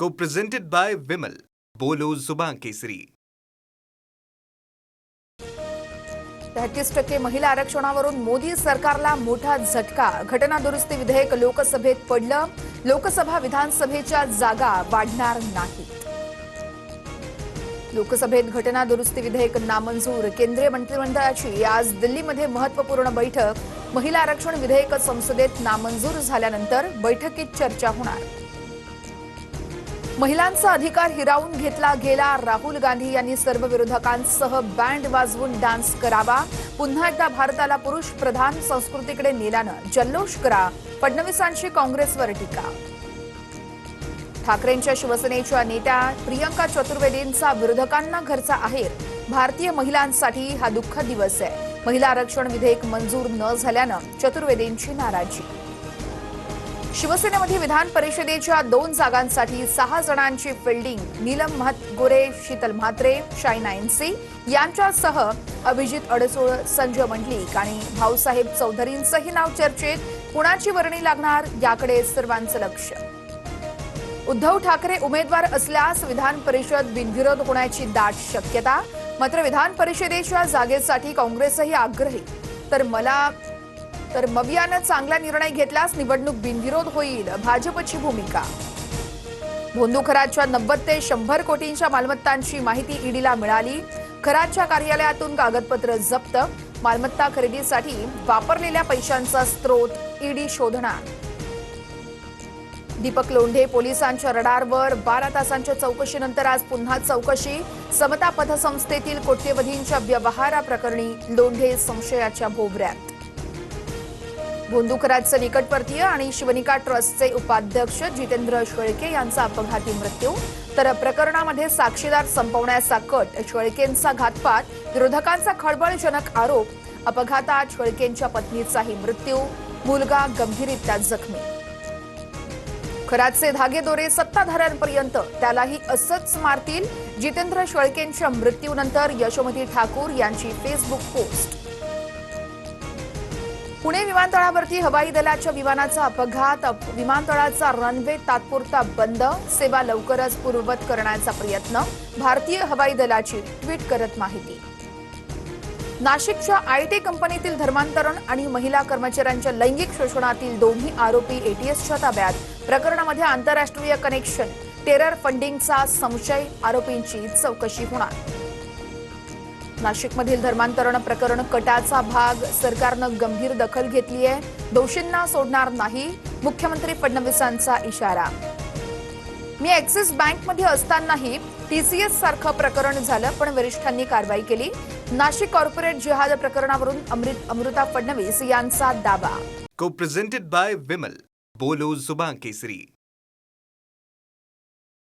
Co-presented by Vimal. बोलो जुबान केसरी. 33% महिला आरक्षणावरून मोदी सरकारला मोठा झटका. घटना दुरुस्ती विधेयक लोकसभेत पडलं. लोकसभा विधानसभेच्या जागा वाढणार नाहीत. लोकसभेत घटना दुरुस्ती विधेयक नामंजूर. केंद्रीय मंत्रिमंडळाची आज दिल्लीमध्ये महत्त्वपूर्ण बैठक. महिला आरक्षण विधेयक संसदेत नामंजूर झाल्यानंतर बैठकीत चर्चा होणार. महिलांचा अधिकार हिरावून घेतला गेला. राहुल गांधी यांनी सर्व विरोधकांसह बँड वाजवून डान्स करावा. पुन्हा एकदा भारताला पुरुष प्रधान संस्कृतीकडे नेल्यानं जल्लोष करा. फडणवीसांची काँग्रेसवर टीका. ठाकरेंच्या शिवसेनेच्या नेत्या प्रियंका चतुर्वेदींचा विरोधकांना घरचा आहेर. भारतीय महिलांसाठी हा दुःखद दिवस आहे. महिला आरक्षण विधेयक मंजूर न झाल्यानं चतुर्वेदींची नाराजी. शिवसेनेमध्ये विधान परिषदेच्या 2 जागांसाठी 6 जणांची फिल्डिंग. नीलम म्हातगोरे, शीतल म्हात्रे, शायना एनसी यांच्यासह अभिजित अडसूळ, संजय मंडलिक आणि भाऊसाहेब चौधरींचंही नाव चर्चेत. कुणाची वर्णी लागणार याकडे सर्वांचं लक्ष. उद्धव ठाकरे उमेदवार असल्यास विधान परिषद बिनविरोध होण्याची दाट शक्यता. मात्र विधान परिषदेच्या जागेसाठी काँग्रेसही आग्रही. तर मवियानं चांगला निर्णय घेतल्यास निवडणूक बिनविरोध होईल, भाजपची भूमिका. भोंदू खरातच्या 90 ते 100 कोटींच्या मालमत्तांची माहिती ईडीला मिळाली. खरातच्या कार्यालयातून कागदपत्र जप्त. मालमत्ता खरेदीसाठी वापरलेल्या पैशांचा स्रोत ईडी शोधणार. दीपक लोंढे पोलिसांच्या रडारवर. 12 तासांच्या चौकशीनंतर आज पुन्हा चौकशी. समता पतसंस्थेतील कोट्यवधींच्या व्यवहाराप्रकरणी लोंढे संशयाच्या भोवऱ्यात. भोंदू खरातचे निकटवर्तीय आणि शिवनिका ट्रस्टचे उपाध्यक्ष जितेंद्र शेळके यांचा अपघाती मृत्यू. तर प्रकरणामध्ये साक्षीदार संपवण्याचा कट. शेळकेंचा घातपात. विरोधकांचा खळबळजनक आरोप. अपघातात शेळकेंच्या पत्नीचाही मृत्यू. मुलगा गंभीररित्या जखमी. खरातचे धागेदोरे सत्ताधाऱ्यांपर्यंत, त्यालाही असंच मारतील. जितेंद्र शेळकेंच्या मृत्यूनंतर यशोमती ठाकूर यांची फेसबुक पोस्ट. पुणे विमानतळावरती हवाई दलाच्या विमानाचा अपघात. विमानतळाचा रनवे तात्पुरता बंद. सेवा लवकरच पूर्ववत करण्याचा प्रयत्न. भारतीय हवाई दलाची ट्विट करत माहिती. नाशिकच्या आयटी कंपनीतील धर्मांतरण आणि महिला कर्मचाऱ्यांच्या लैंगिक शोषणातील दोन्ही आरोपी एटीएसच्या ताब्यात. प्रकरणामध्ये आंतरराष्ट्रीय कनेक्शन, टेरर फंडिंगचा संशय. आरोपींची चौकशी होणार. नाशिकमधील धर्मांतरण प्रकरण कटाचा भाग. सरकारनं गंभीर दखल घेतली आहे. दोषींना सोडणार नाही. मुख्यमंत्री फडणवीसांचा इशारा. मी ॲक्सिस बँकमध्ये असतानाही टीसीएस सारखं प्रकरण झालं, पण वरिष्ठांनी कारवाई केली. नाशिक कॉर्पोरेट जिहाद प्रकरणावरून अमृता फडणवीस यांचा दावा. Co-presented by Vimal. बोलो जुबान केसरी.